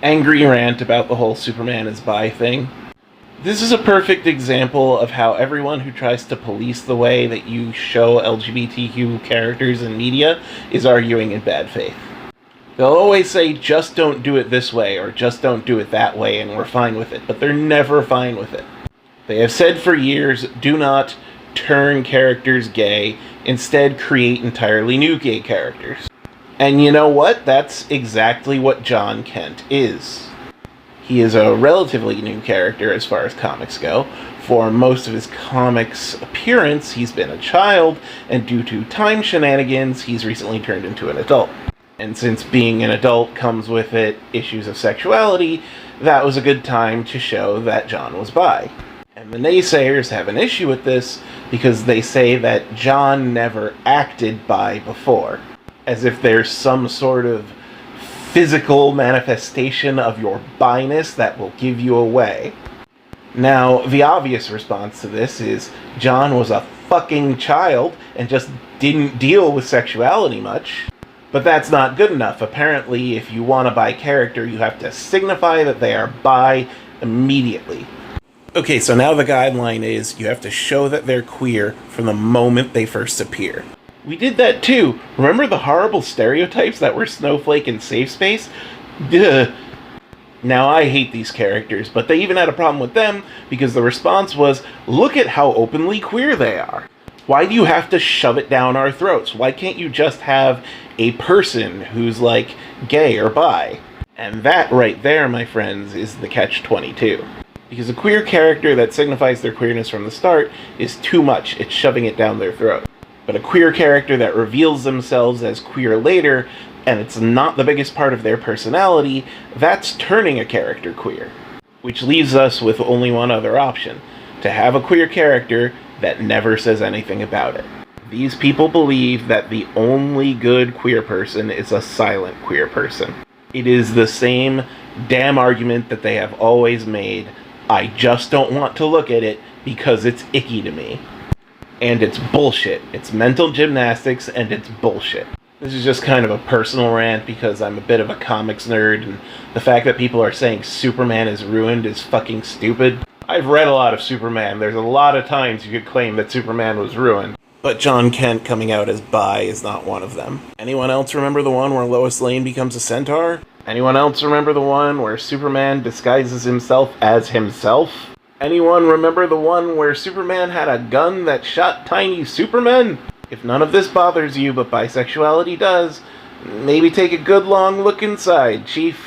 angry rant about the whole Superman is bi thing. This is a perfect example of how everyone who tries to police the way that you show LGBTQ characters in media is arguing in bad faith. They'll always say, just don't do it this way, or just don't do it that way, and we're fine with it, but they're never fine with it. They have said for years, do not turn characters gay, instead create entirely new gay characters. And you know what? That's exactly what John Kent is. He is a relatively new character as far as comics go. For most of his comics appearance, he's been a child, and due to time shenanigans, he's recently turned into an adult. And since being an adult comes with it issues of sexuality, that was a good time to show that John was bi. And the naysayers have an issue with this because they say that John never acted bi before, as if there's some sort of physical manifestation of your bi-ness that will give you away. Now, the obvious response to this is John was a fucking child and just didn't deal with sexuality much. But that's not good enough. Apparently, if you want a bi character, you have to signify that they are bi immediately. Okay, so now the guideline is you have to show that they're queer from the moment they first appear. We did that too. Remember the horrible stereotypes that were Snowflake and Safe Space? Duh. Now I hate these characters, but they even had a problem with them because the response was, look at how openly queer they are. Why do you have to shove it down our throats? Why can't you just have a person who's like gay or bi? And that right there, my friends, is the catch-22. Because a queer character that signifies their queerness from the start is too much. It's shoving it down their throat. But a queer character that reveals themselves as queer later, and it's not the biggest part of their personality, that's turning a character queer. Which leaves us with only one other option, to have a queer character that never says anything about it. These people believe that the only good queer person is a silent queer person. It is the same damn argument that they have always made. I just don't want to look at it because it's icky to me. And it's bullshit. It's mental gymnastics, and it's bullshit. This is just kind of a personal rant because I'm a bit of a comics nerd, and the fact that people are saying Superman is ruined is fucking stupid. I've read a lot of Superman. There's a lot of times you could claim that Superman was ruined. But John Kent coming out as bi is not one of them. Anyone else remember the one where Lois Lane becomes a centaur? Anyone else remember the one where Superman disguises himself as himself? Anyone remember the one where Superman had a gun that shot tiny Supermen? If none of this bothers you, but bisexuality does, maybe take a good long look inside, Chief.